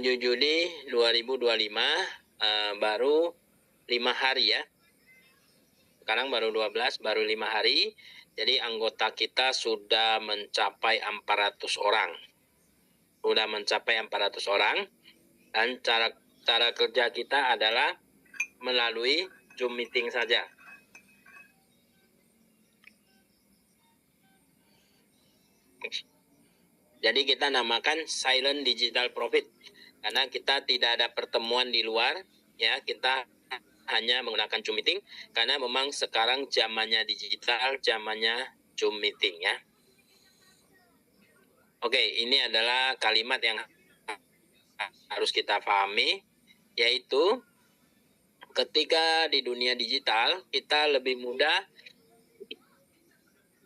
7 Juli 2025, baru 5 hari ya. Sekarang baru 12, baru 5 hari. Jadi anggota kita sudah mencapai 400 orang. Sudah mencapai 400 orang. Dan cara kerja kita adalah melalui Zoom meeting saja. Jadi kita namakan silent digital profit karena kita tidak ada pertemuan di luar, ya. Kita hanya menggunakan Zoom meeting karena memang sekarang zamannya digital, zamannya Zoom meeting ya. Oke, ini adalah kalimat yang harus kita pahami, yaitu ketika di dunia digital kita lebih mudah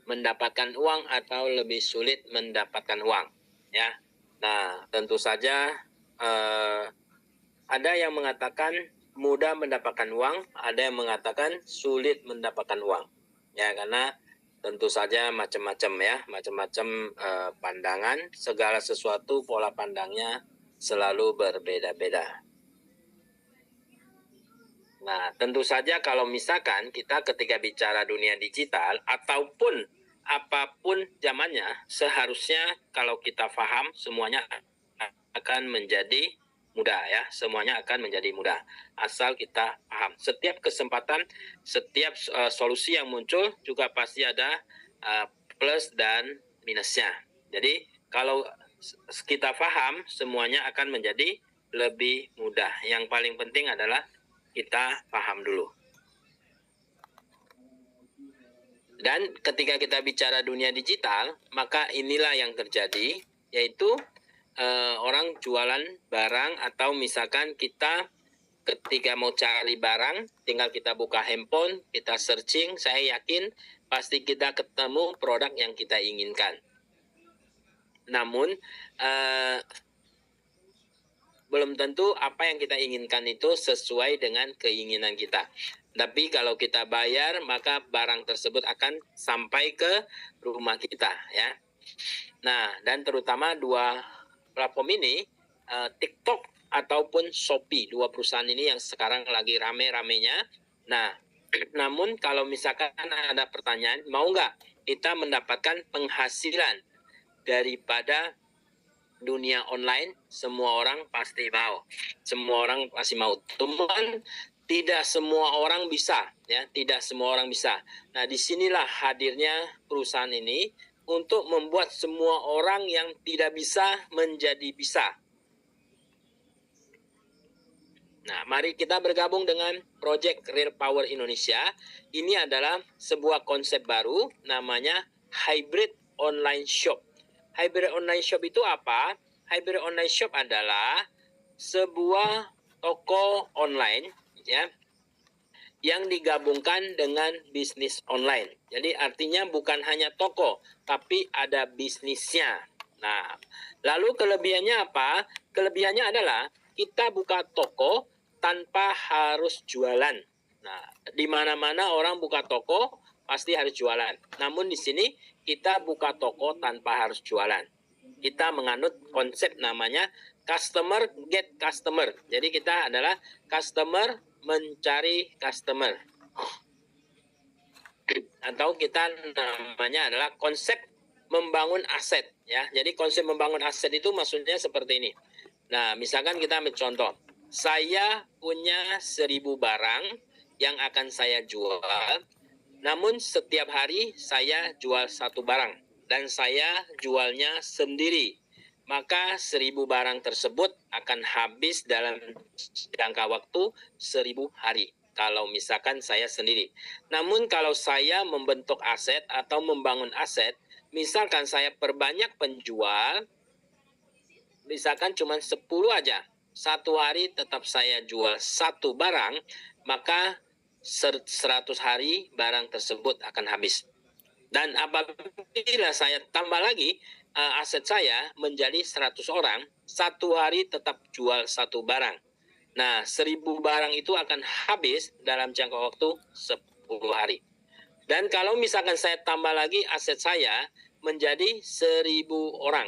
mendapatkan uang atau lebih sulit mendapatkan uang ya. Nah, tentu saja ada yang mengatakan mudah mendapatkan uang, ada yang mengatakan sulit mendapatkan uang ya, karena tentu saja macam-macam ya, macam-macam pandangan, segala sesuatu pola pandangnya selalu berbeda-beda. Nah, tentu saja kalau misalkan kita ketika bicara dunia digital ataupun apapun zamannya, seharusnya kalau kita paham semuanya akan menjadi mudah ya, semuanya akan menjadi mudah asal kita paham. Setiap kesempatan, setiap solusi yang muncul juga pasti ada plus dan minusnya. Jadi kalau kita paham, semuanya akan menjadi lebih mudah. Yang paling penting adalah kita paham dulu. Dan ketika kita bicara dunia digital, maka inilah yang terjadi, yaitu orang jualan barang, atau misalkan kita ketika mau cari barang, tinggal kita buka handphone, kita searching, saya yakin pasti kita ketemu produk yang kita inginkan. Namun belum tentu apa yang kita inginkan itu sesuai dengan keinginan kita. Tapi kalau kita bayar, maka barang tersebut akan sampai ke rumah kita ya. Nah, dan terutama dua platform ini, TikTok ataupun Shopee, dua perusahaan ini yang sekarang lagi rame-ramenya. Nah, namun kalau misalkan ada pertanyaan, mau nggak kita mendapatkan penghasilan daripada dunia online? Semua orang pasti mau. Semua orang pasti mau. Cuman tidak semua orang bisa, ya. Tidak semua orang bisa. Nah, disinilah hadirnya perusahaan ini untuk membuat semua orang yang tidak bisa menjadi bisa. Nah, mari kita bergabung dengan Project Real Power Indonesia. Ini adalah sebuah konsep baru, namanya Hybrid Online Shop. Hybrid Online Shop itu apa? Hybrid Online Shop adalah sebuah toko online ya, yang digabungkan dengan bisnis online. Jadi artinya bukan hanya toko, tapi ada bisnisnya. Nah, lalu kelebihannya apa? Kelebihannya adalah kita buka toko tanpa harus jualan. Nah, di mana-mana orang buka toko pasti harus jualan. Namun di sini kita buka toko tanpa harus jualan. Kita menganut konsep namanya customer get customer. Jadi kita adalah customer mencari customer. Atau kita namanya adalah konsep membangun aset ya. Jadi konsep membangun aset itu maksudnya seperti ini. Nah, misalkan kita ambil contoh. Saya punya 1000 barang yang akan saya jual. Namun setiap hari saya jual satu barang dan saya jualnya sendiri. Maka 1000 barang tersebut akan habis dalam jangka waktu 1000 hari. Kalau misalkan saya sendiri. Namun kalau saya membentuk aset atau membangun aset, misalkan saya perbanyak penjual, misalkan cuma 10 aja. Satu hari tetap saya jual satu barang, maka 100 hari barang tersebut akan habis. Dan apabila saya tambah lagi aset saya menjadi 100 orang, satu hari tetap jual satu barang. Nah, 1000 barang itu akan habis dalam jangka waktu 10 hari. Dan kalau misalkan saya tambah lagi aset saya menjadi 1000 orang.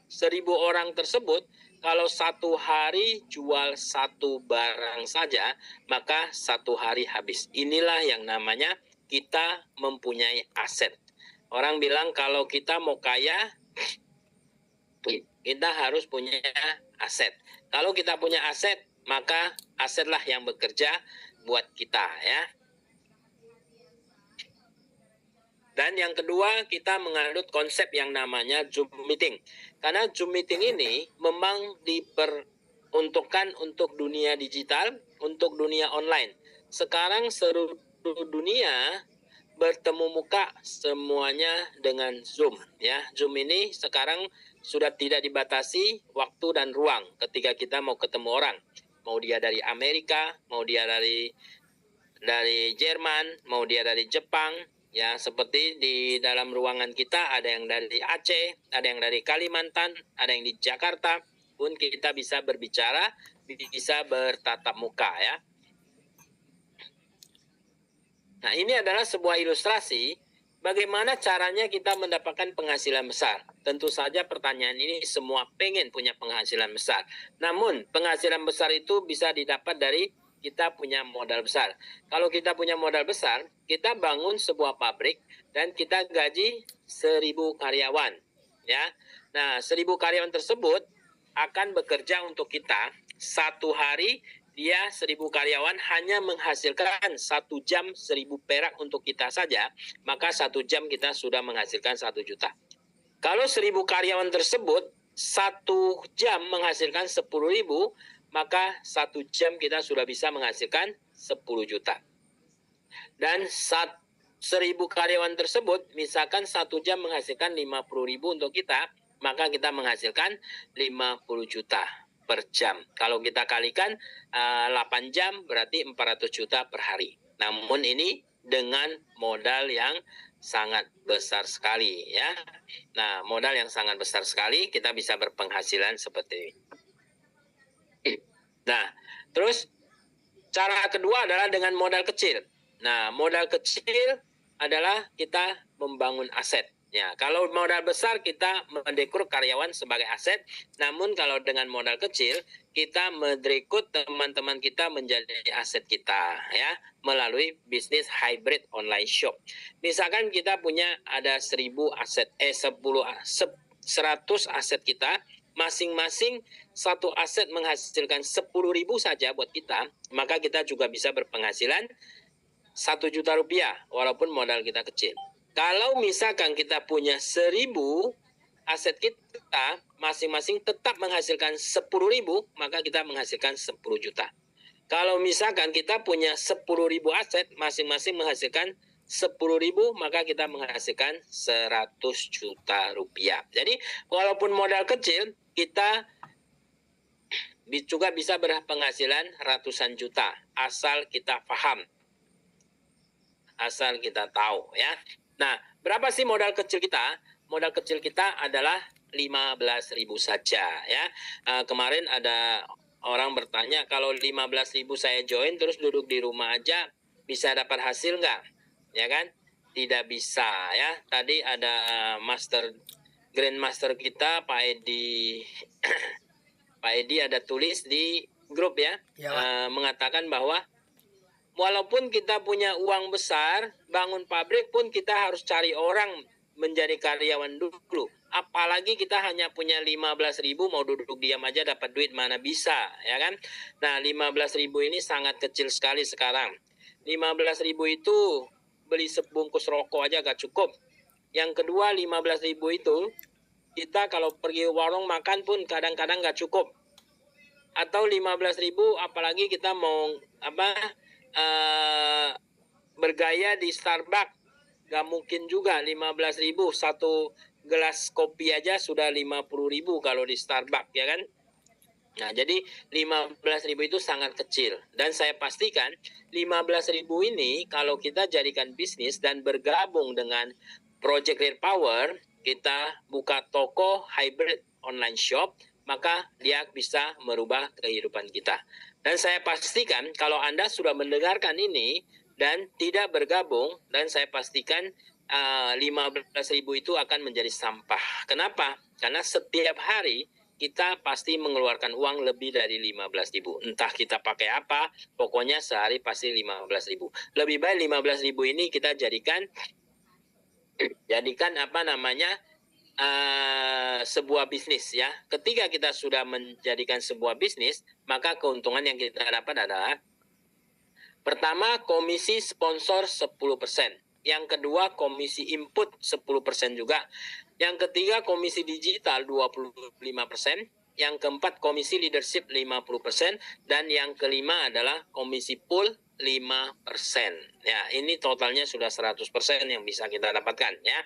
1000 orang tersebut kalau satu hari jual satu barang saja, maka satu hari habis. Inilah yang namanya kita mempunyai aset. Orang bilang kalau kita mau kaya, kita harus punya aset. Kalau kita punya aset, maka asetlah yang bekerja buat kita, ya. Dan yang kedua, kita menganut konsep yang namanya Zoom meeting. Karena Zoom meeting ini memang diperuntukkan untuk dunia digital, untuk dunia online. Sekarang seluruh dunia bertemu muka semuanya dengan Zoom, ya. Zoom ini sekarang sudah tidak dibatasi waktu dan ruang ketika kita mau ketemu orang. Mau dia dari Amerika, mau dia dari Jerman, mau dia dari Jepang, ya, seperti di dalam ruangan kita ada yang dari Aceh, ada yang dari Kalimantan, ada yang di Jakarta, pun kita bisa berbicara, bisa bertatap muka, ya. Nah, ini adalah sebuah ilustrasi bagaimana caranya kita mendapatkan penghasilan besar. Tentu saja pertanyaan ini semua pengen punya penghasilan besar. Namun, penghasilan besar itu bisa didapat dari kita punya modal besar. Kalau kita punya modal besar, kita bangun sebuah pabrik dan kita gaji 1.000 karyawan, ya. Nah, 1.000 karyawan tersebut akan bekerja untuk kita satu hari. Dia 1.000 karyawan hanya menghasilkan 1 jam 1.000 perak untuk kita saja, maka 1 jam kita sudah menghasilkan 1 juta. Kalau 1.000 karyawan tersebut 1 jam menghasilkan 10.000, maka 1 jam kita sudah bisa menghasilkan 10 juta. Dan 1.000 karyawan tersebut, misalkan 1 jam menghasilkan 50.000 untuk kita, maka kita menghasilkan 50 juta per jam. Kalau kita kalikan 8 jam berarti 400 juta per hari. Namun ini dengan modal yang sangat besar sekali, ya. Nah, modal yang sangat besar sekali, kita bisa berpenghasilan seperti ini. Nah, terus cara kedua adalah dengan modal kecil. Nah, modal kecil adalah kita membangun aset. Ya, kalau modal besar kita merekrut karyawan sebagai aset, namun kalau dengan modal kecil kita merekrut teman-teman kita menjadi aset kita, ya, melalui bisnis hybrid online shop. Misalkan kita punya ada 1.000 aset, 100 aset kita, masing-masing satu aset menghasilkan 10.000 saja buat kita, maka kita juga bisa berpenghasilan 1 juta rupiah walaupun modal kita kecil. Kalau misalkan kita punya 1.000 aset kita, masing-masing tetap menghasilkan 10.000, maka kita menghasilkan 10 juta. Kalau misalkan kita punya 10.000 aset, masing-masing menghasilkan 10.000, maka kita menghasilkan 100 juta rupiah. Jadi walaupun modal kecil, kita juga bisa berpenghasilan ratusan juta, asal kita paham, asal kita tahu, ya. Nah, berapa sih modal kecil kita? Modal kecil kita adalah 15.000 saja, ya. Kemarin ada orang bertanya, kalau 15.000 saya join terus duduk di rumah aja bisa dapat hasil nggak? Ya kan? Tidak bisa, ya. Tadi ada Grandmaster kita Pak Edi Pak Edi ada tulis di grup, ya, mengatakan bahwa walaupun kita punya uang besar, bangun pabrik pun kita harus cari orang menjadi karyawan dulu. Apalagi kita hanya punya 15.000, mau duduk diam aja dapat duit, mana bisa, ya kan? Nah, 15.000 ini sangat kecil sekali sekarang. 15.000 itu beli sebungkus rokok aja gak cukup. Yang kedua, 15.000 itu kita kalau pergi warung makan pun kadang-kadang gak cukup. Atau 15.000 apalagi kita mau bergaya di Starbucks, gak mungkin juga. 15.000 satu gelas kopi aja sudah 50.000 kalau di Starbucks, ya kan? Nah, jadi 15.000 itu sangat kecil. Dan saya pastikan 15.000 ini kalau kita jadikan bisnis dan bergabung dengan Project Real Power, kita buka toko hybrid online shop, maka dia bisa merubah kehidupan kita. Dan saya pastikan kalau Anda sudah mendengarkan ini dan tidak bergabung, dan saya pastikan 15.000 itu akan menjadi sampah. Kenapa? Karena setiap hari kita pasti mengeluarkan uang lebih dari 15.000. Entah kita pakai apa, pokoknya sehari pasti 15.000. Lebih baik 15.000 ini kita jadikan apa namanya, sebuah bisnis ya. Ketika kita sudah menjadikan sebuah bisnis, maka keuntungan yang kita dapat adalah pertama, komisi sponsor 10%. Yang kedua, komisi input 10% juga. Yang ketiga, komisi digital 25%. Yang keempat, komisi leadership 50%. Dan yang kelima adalah komisi pool 5%. Ya, ini totalnya sudah 100% yang bisa kita dapatkan ya.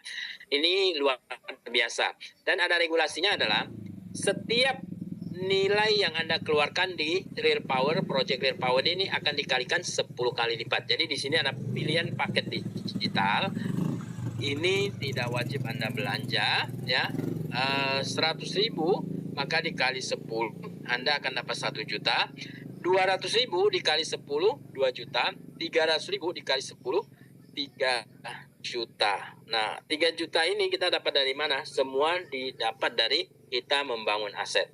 Ini luar biasa. Dan ada regulasinya adalah setiap nilai yang Anda keluarkan di Real Power, Project Real Power ini akan dikalikan 10 kali lipat. Jadi di sini ada pilihan paket digital. Ini tidak wajib Anda belanja ya. 100.000 maka dikali 10 Anda akan dapat 1 juta. 200.000 dikali 10 2 juta. 300.000 dikali 10 3 juta. Nah, 3 juta ini kita dapat dari mana? Semua didapat dari kita membangun aset.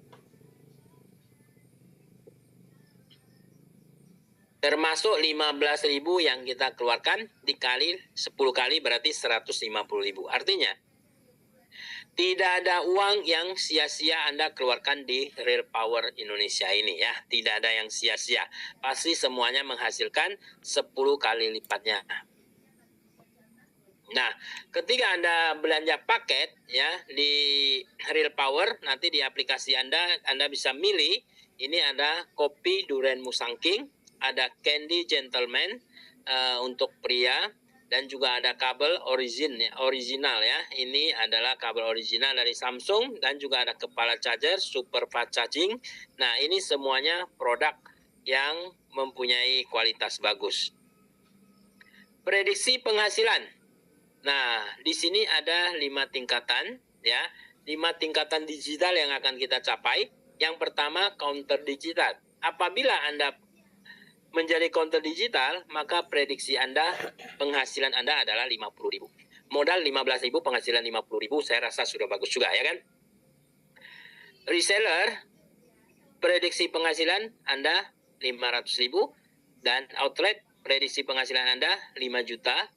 Termasuk 15.000 yang kita keluarkan dikali 10 kali berarti 150.000. Artinya tidak ada uang yang sia-sia Anda keluarkan di Real Power Indonesia ini ya. Tidak ada yang sia-sia. Pasti semuanya menghasilkan 10 kali lipatnya. Nah, ketika Anda belanja paket ya di Real Power, nanti di aplikasi Anda bisa milih. Ini ada kopi Durian Musang King, ada Candy Gentleman untuk pria, dan juga ada kabel original ya. Ini adalah kabel original dari Samsung, dan juga ada kepala charger super fast charging. Nah, ini semuanya produk yang mempunyai kualitas bagus. Prediksi penghasilan. Nah, di sini ada 5 tingkatan ya. 5 tingkatan digital yang akan kita capai. Yang pertama, counter digital. Apabila Anda menjadi counter digital, maka prediksi Anda, penghasilan Anda adalah 50.000. Modal 15.000, penghasilan 50.000, saya rasa sudah bagus juga ya kan. Reseller, prediksi penghasilan Anda 500.000, dan outlet, prediksi penghasilan Anda 5 juta.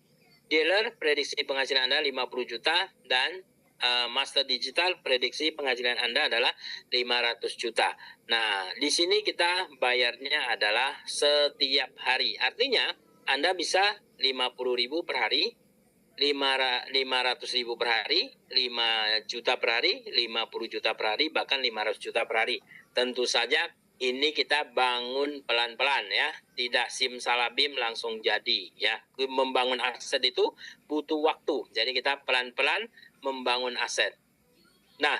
Dealer, prediksi penghasilan Anda 50 juta, dan Master Digital, prediksi penghasilan Anda adalah 500 juta. Nah, di sini kita bayarnya adalah setiap hari. Artinya, Anda bisa 50.000 per hari, 500.000 per hari, 5 juta per hari, 50 juta per hari, bahkan 500 juta per hari. Tentu saja ini kita bangun pelan-pelan ya, tidak simsalabim langsung jadi ya. Membangun aset itu butuh waktu, jadi kita pelan-pelan membangun aset. Nah,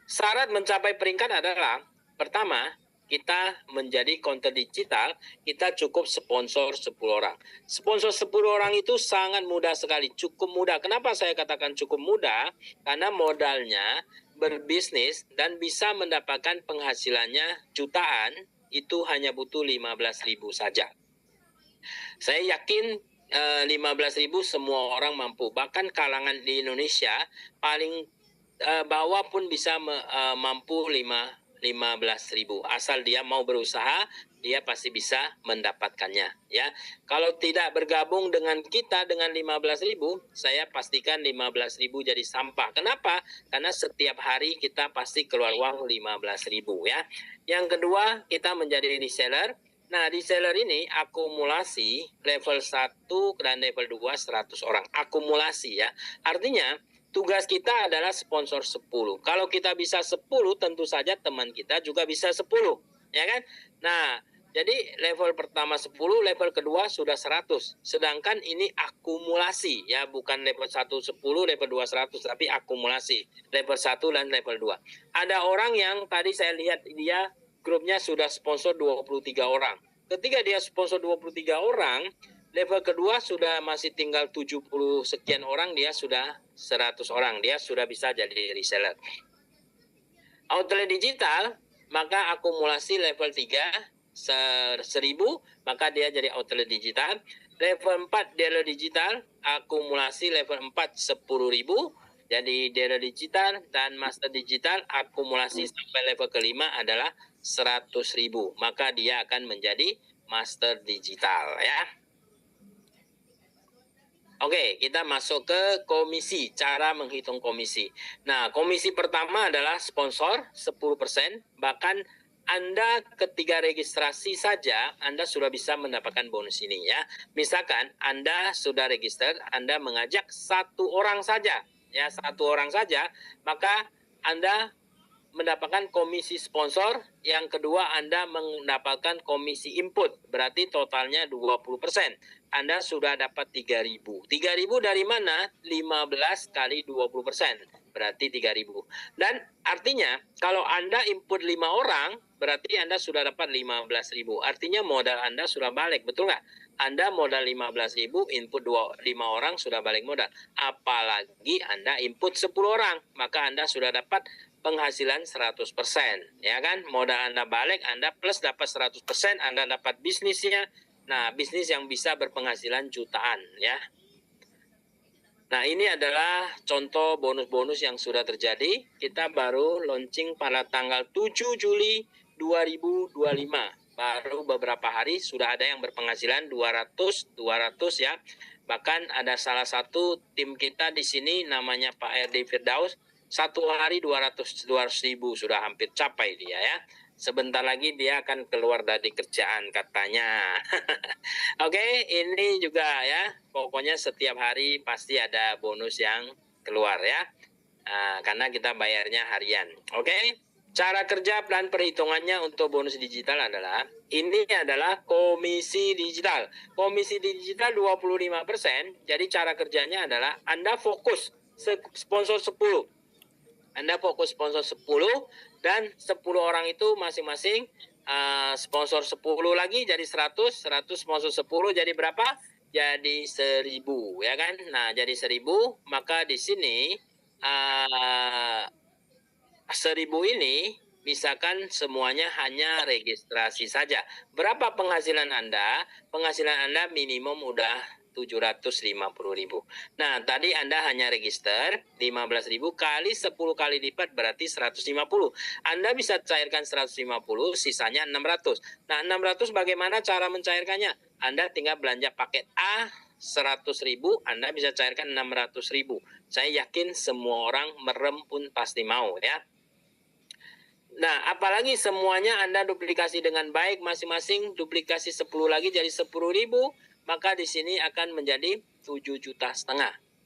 syarat mencapai peringkat adalah pertama, kita menjadi counter digital, kita cukup sponsor 10 orang. Sponsor 10 orang itu sangat mudah sekali, cukup mudah. Kenapa saya katakan cukup mudah? Karena modalnya berbisnis dan bisa mendapatkan penghasilannya jutaan, itu hanya butuh 15.000 saja. Saya yakin 15.000 semua orang mampu. Bahkan kalangan di Indonesia paling bawah pun bisa mampu 15.000. Asal dia mau berusaha, dia pasti bisa mendapatkannya ya. Kalau tidak bergabung dengan kita dengan 15.000, saya pastikan 15.000 jadi sampah. Kenapa? Karena setiap hari kita pasti keluar uang 15.000 ya. Yang kedua, kita menjadi reseller. Nah, reseller ini akumulasi level 1 dan level 2 100 orang. Akumulasi ya. Artinya tugas kita adalah sponsor 10. Kalau kita bisa 10, tentu saja teman kita juga bisa 10, ya kan? Nah, jadi level pertama 10, level kedua sudah 100. Sedangkan ini akumulasi, ya, bukan level 1 10, level 2 100, tapi akumulasi. Level 1 dan level 2. Ada orang yang tadi saya lihat dia grupnya sudah sponsor 23 orang. Ketika dia sponsor 23 orang, level kedua sudah masih tinggal 70 sekian orang, dia sudah 100 orang, dia sudah bisa jadi reseller. Outlet digital, maka akumulasi level 3 1.000, maka dia jadi outlet digital. Level 4 dealer digital, akumulasi level 4 10.000. Jadi dealer digital dan master digital akumulasi sampai level kelima adalah 100.000. Maka dia akan menjadi master digital ya. Oke, kita masuk ke komisi, cara menghitung komisi. Nah, komisi pertama adalah sponsor 10%, bahkan Anda ketika registrasi saja, Anda sudah bisa mendapatkan bonus ini ya. Misalkan Anda sudah register, Anda mengajak satu orang saja, ya satu orang saja, maka Anda mendapatkan komisi sponsor, yang kedua Anda mendapatkan komisi input, berarti totalnya 20%. Anda sudah dapat 3.000. 3.000 dari mana? 15 kali 20%, berarti 3.000. Dan artinya kalau Anda input 5 orang, berarti Anda sudah dapat 15.000. Artinya modal Anda sudah balik, betul nggak? Anda modal 15.000, input 5 orang sudah balik modal. Apalagi Anda input 10 orang, maka Anda sudah dapat penghasilan 100%, ya kan? Modal Anda balik, Anda plus dapat 100%, Anda dapat bisnisnya. Nah, bisnis yang bisa berpenghasilan jutaan, ya. Nah, ini adalah contoh bonus-bonus yang sudah terjadi. Kita baru launching pada tanggal 7 Juli 2025. Baru beberapa hari sudah ada yang berpenghasilan 200 ya. Bahkan ada salah satu tim kita di sini namanya Pak RD Firdaus, satu hari 200 ribu sudah hampir capai dia ya. Sebentar lagi dia akan keluar dari kerjaan katanya. Oke, ini juga ya. Pokoknya setiap hari pasti ada bonus yang keluar ya. Karena kita bayarnya harian. Oke. Cara kerja plan perhitungannya untuk bonus digital adalah ini adalah komisi digital. Komisi digital 25%. Jadi cara kerjanya adalah Anda fokus sponsor 10. Anda fokus sponsor 10 dan 10 orang itu masing-masing sponsor 10 lagi jadi 100 sponsor 10 jadi berapa? Jadi 1.000 ya kan? Nah, jadi 1.000 maka di sini 1.000 ini misalkan semuanya hanya registrasi saja. Berapa penghasilan Anda? Penghasilan Anda minimum udah 750.000. Nah, tadi Anda hanya register 15.000 kali 10 kali lipat berarti 150. Anda bisa cairkan 150, sisanya 600. Nah, 600 bagaimana cara mencairkannya? Anda tinggal belanja paket A 100.000, Anda bisa cairkan 600.000. Saya yakin semua orang merem pun pasti mau ya. Nah, apalagi semuanya Anda duplikasi dengan baik, masing-masing duplikasi 10 lagi jadi 10.000, maka di sini akan menjadi 7,5 juta.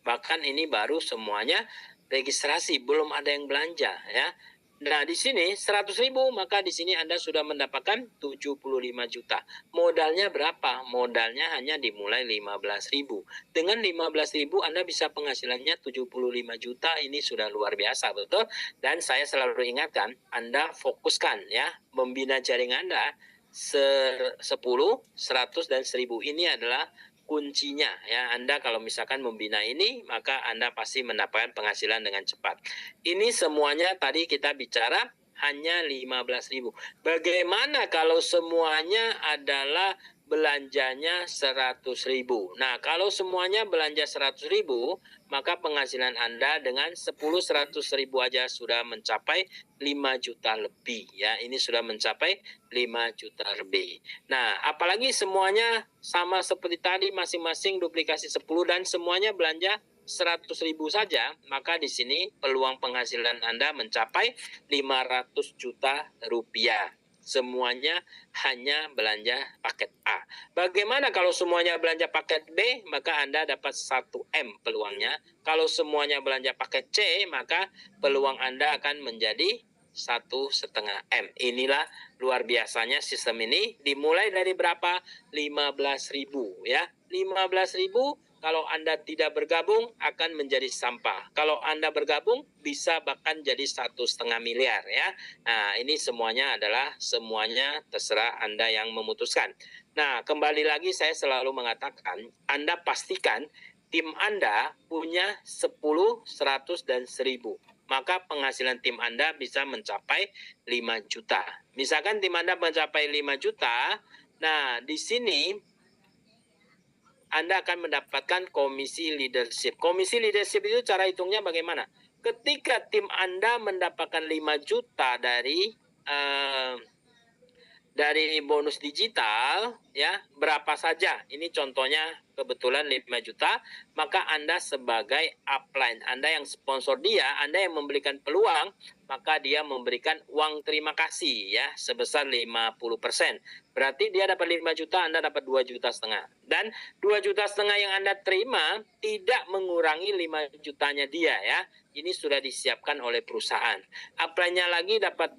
Bahkan ini baru semuanya registrasi, belum ada yang belanja ya. Nah, di sini 100.000, maka di sini Anda sudah mendapatkan 75 juta. Modalnya berapa? Modalnya hanya dimulai 15.000. Dengan 15.000 Anda bisa penghasilannya 75 juta. Ini sudah luar biasa, betul? Dan saya selalu ingatkan, Anda fokuskan ya, membina jaringan Anda 10, 100 dan 1.000 ini adalah kuncinya ya. Anda kalau misalkan membina ini, maka Anda pasti mendapatkan penghasilan dengan cepat. Ini semuanya tadi kita bicara hanya 15.000. Bagaimana kalau semuanya adalah belanjanya 100.000? Nah, kalau semuanya belanja 100.000, maka penghasilan Anda dengan 100.000 aja sudah mencapai 5 juta lebih ya. Ini sudah mencapai 5 juta lebih. Nah, apalagi semuanya sama seperti tadi, masing-masing duplikasi 10 dan semuanya belanja 100.000 saja, maka di sini peluang penghasilan Anda mencapai 500 juta rupiah. Semuanya hanya belanja paket A. Bagaimana kalau semuanya belanja paket B, maka Anda dapat 1M peluangnya. Kalau semuanya belanja paket C, maka peluang Anda akan menjadi 1,5 M. Inilah luar biasanya sistem ini. Dimulai dari berapa? 15.000 ya. 15.000 kalau Anda tidak bergabung akan menjadi sampah. Kalau Anda bergabung bisa bahkan jadi 1,5 miliar ya. Nah, ini semuanya terserah Anda yang memutuskan. Nah, kembali lagi saya selalu mengatakan, Anda pastikan tim Anda punya 10, 100 dan 1.000. Maka penghasilan tim Anda bisa mencapai 5 juta. Misalkan tim Anda mencapai 5 juta, nah di sini Anda akan mendapatkan komisi leadership. Komisi leadership itu cara hitungnya bagaimana? Ketika tim Anda mendapatkan 5 juta dari bonus digital, ya, berapa saja. Ini contohnya kebetulan 5 juta, maka Anda sebagai upline, Anda yang sponsor dia, Anda yang memberikan peluang, maka dia memberikan uang terima kasih ya sebesar 50%. Berarti dia dapat 5 juta, Anda dapat 2 juta setengah. Dan 2 juta setengah yang Anda terima tidak mengurangi 5 jutanya dia ya. Ini sudah disiapkan oleh perusahaan. Upline-nya lagi dapat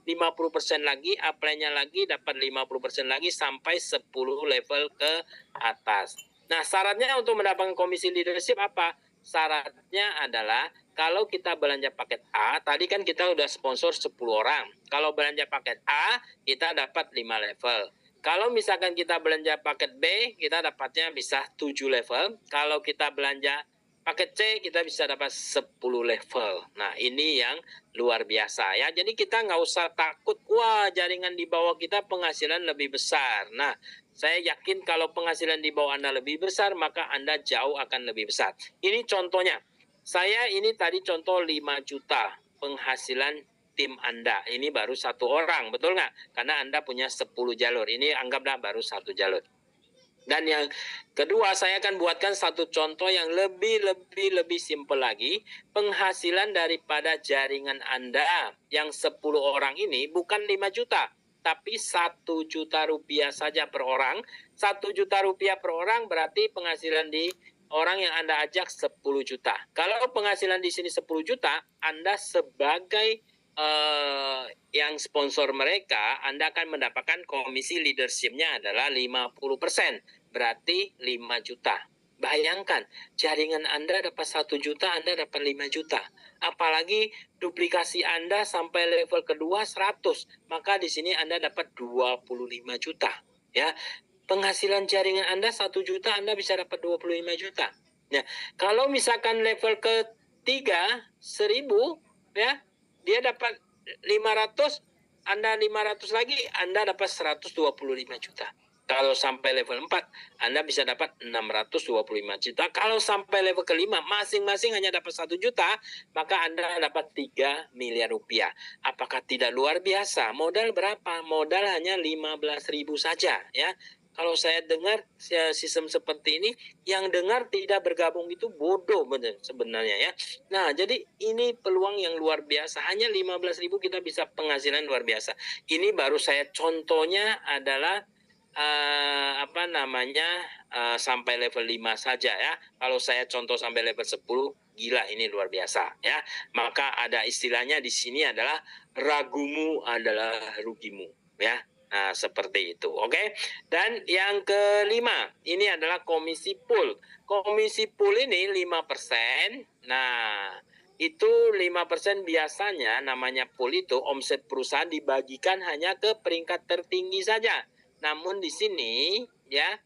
50% lagi, apply-nya lagi dapat 50% lagi sampai 10 level ke atas. Nah, syaratnya untuk mendapatkan komisi leadership apa? Syaratnya adalah kalau kita belanja paket A, tadi kan kita udah sponsor 10 orang. Kalau belanja paket A, kita dapat 5 level. Kalau misalkan kita belanja paket B, kita dapatnya bisa 7 level. Kalau kita belanja paket C, kita bisa dapat 10 level. Nah, ini yang luar biasa ya. Jadi kita nggak usah takut, wah jaringan di bawah kita penghasilan lebih besar. Nah, saya yakin kalau penghasilan di bawah Anda lebih besar, maka Anda jauh akan lebih besar. Ini contohnya. Saya ini tadi contoh 5 juta penghasilan tim Anda. Ini baru 1 orang, betul nggak? Karena Anda punya 10 jalur. Ini anggaplah baru 1 jalur. Dan yang kedua, saya akan buatkan satu contoh yang lebih simpel lagi. Penghasilan daripada jaringan Anda yang 10 orang ini bukan 5 juta, tapi 1 juta rupiah saja per orang. 1 juta rupiah per orang berarti penghasilan di orang yang Anda ajak 10 juta. Kalau penghasilan di sini 10 juta, Anda sebagai yang sponsor mereka, Anda akan mendapatkan komisi leadership-nya adalah 50%, berarti 5 juta. Bayangkan, jaringan Anda dapat 1 juta, Anda dapat 5 juta. Apalagi duplikasi Anda sampai level kedua 100, maka di sini Anda dapat 25 juta. Ya, penghasilan jaringan Anda 1 juta, Anda bisa dapat 25 juta. Nah, kalau misalkan level ketiga 1000, ya, dia dapat 500, Anda 500 lagi, Anda dapat 125 juta. Kalau sampai level 4, Anda bisa dapat 625 juta. Kalau sampai level kelima, masing-masing hanya dapat 1 juta, maka Anda dapat 3 miliar rupiah. Apakah tidak luar biasa? Modal berapa? Modal hanya 15.000 saja ya. Kalau saya dengar sistem seperti ini, yang dengar tidak bergabung itu bodoh benar sebenarnya ya. Nah, jadi ini peluang yang luar biasa. Hanya 15.000 kita bisa penghasilan luar biasa. Ini baru saya contohnya adalah sampai level 5 saja ya. Kalau saya contoh sampai level 10, gila ini luar biasa ya. Maka ada istilahnya di sini adalah ragumu adalah rugimu ya. Nah, seperti itu. Oke. Dan yang kelima, ini adalah komisi pool. Komisi pool ini 5%. Nah, itu 5% biasanya namanya pool itu omset perusahaan dibagikan hanya ke peringkat tertinggi saja. Namun di sini ya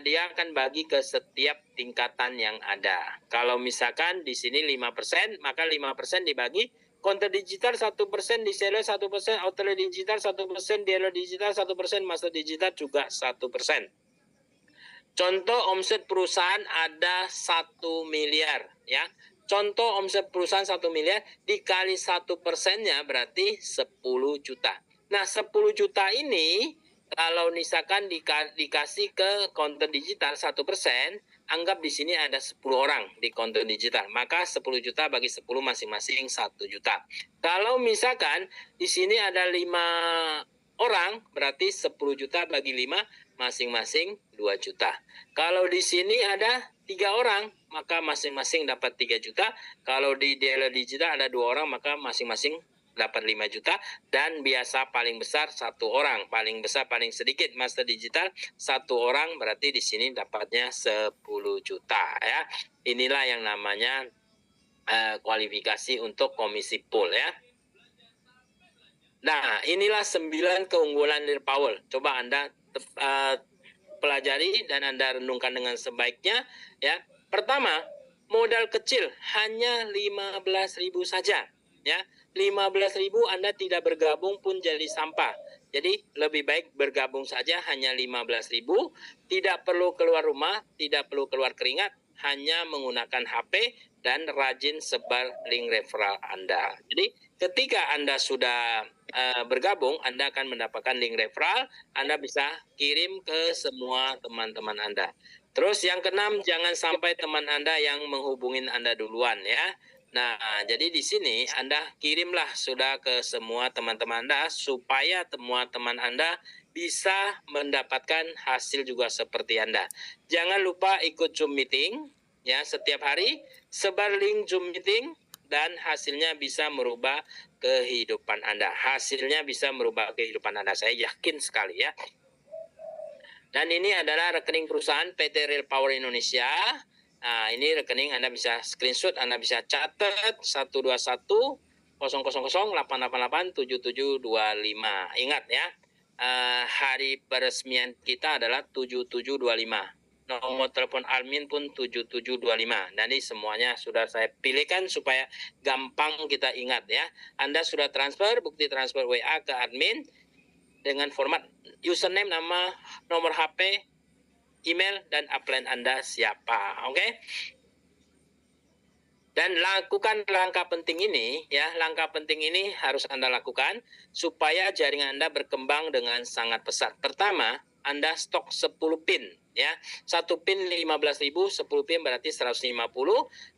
dia akan bagi ke setiap tingkatan yang ada. Kalau misalkan di sini 5%, maka 5% dibagi konten digital 1%, reseller 1%, outlet digital 1%, dealer digital 1%, master digital juga 1%. Contoh omset perusahaan ada 1 miliar ya. Contoh omset perusahaan 1 miliar dikali 1%-nya berarti 10 juta. Nah, 10 juta ini kalau misalkan dikasih ke konten digital 1%, anggap di sini ada 10 orang di konten digital, maka 10 juta bagi 10 masing-masing 1 juta. Kalau misalkan di sini ada 5 orang, berarti 10 juta bagi 5 masing-masing 2 juta. Kalau di sini ada 3 orang, maka masing-masing dapat 3 juta. Kalau di dealer digital ada 2 orang, maka masing-masing dapat 5 juta. Dan biasa paling besar 1 orang, paling besar paling sedikit master digital 1 orang, berarti di sini dapatnya 10 juta ya. Inilah yang namanya kualifikasi untuk komisi pool ya. Nah, inilah 9 keunggulan Leader Power. Coba Anda pelajari dan Anda renungkan dengan sebaiknya ya. Pertama, modal kecil hanya 15.000 saja ya. 15.000 Anda tidak bergabung pun jadi sampah. Jadi lebih baik bergabung saja hanya 15.000, tidak perlu keluar rumah, tidak perlu keluar keringat, hanya menggunakan HP dan rajin sebar link referral Anda. Jadi ketika Anda sudah bergabung, Anda akan mendapatkan link referral, Anda bisa kirim ke semua teman-teman Anda. Terus yang keenam, jangan sampai teman Anda yang menghubungin Anda duluan ya. Nah, jadi di sini Anda kirimlah sudah ke semua teman-teman Anda supaya semua teman Anda bisa mendapatkan hasil juga seperti Anda. Jangan lupa ikut Zoom meeting ya setiap hari, sebar link Zoom meeting dan hasilnya bisa merubah kehidupan Anda. Hasilnya bisa merubah kehidupan Anda. Saya yakin sekali ya. Dan ini adalah rekening perusahaan PT Rail Power Indonesia. Nah, ini rekening Anda bisa screenshot, Anda bisa catat 121 000 888 7725. Ingat ya, hari peresmian kita adalah 7725. Nomor telepon admin pun 7725. Jadi semuanya sudah saya pilihkan supaya gampang kita ingat ya. Anda sudah transfer, bukti transfer WA ke admin dengan format username, nama, nomor HP, email, dan upline Anda siapa. Oke? Dan lakukan langkah penting ini, ya, langkah penting ini harus Anda lakukan supaya jaringan Anda berkembang dengan sangat pesat. Pertama, Anda stok 10 pin, ya. 1 pin 15.000, 10 pin berarti 150.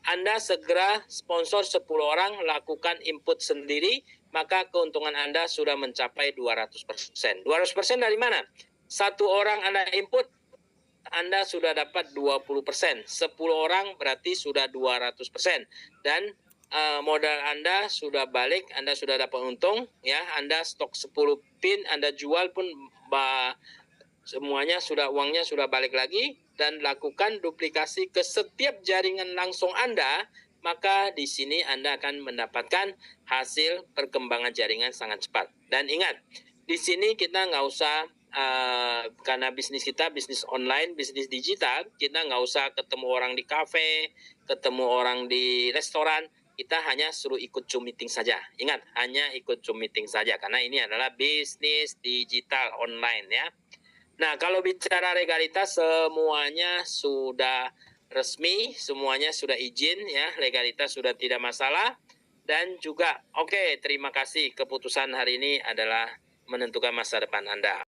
Anda segera sponsor 10 orang, lakukan input sendiri, maka keuntungan Anda sudah mencapai 200%. 200% dari mana? 1 orang Anda input, Anda sudah dapat 20%. 10 orang berarti sudah 200%. Dan modal Anda sudah balik, Anda sudah dapat untung, ya. Anda stok 10 pin, Anda jual pun semuanya sudah, uangnya sudah balik lagi, dan lakukan duplikasi ke setiap jaringan langsung Anda, maka di sini Anda akan mendapatkan hasil perkembangan jaringan sangat cepat. Dan ingat, di sini kita nggak usah karena bisnis kita bisnis online, bisnis digital, kita nggak usah ketemu orang di kafe, ketemu orang di restoran, kita hanya suruh ikut Zoom meeting saja. Ingat, hanya ikut Zoom meeting saja, karena ini adalah bisnis digital online ya. Nah, kalau bicara legalitas, semuanya sudah resmi, semuanya sudah izin ya, legalitas sudah tidak masalah. Dan juga, oke, terima kasih, keputusan hari ini adalah menentukan masa depan Anda.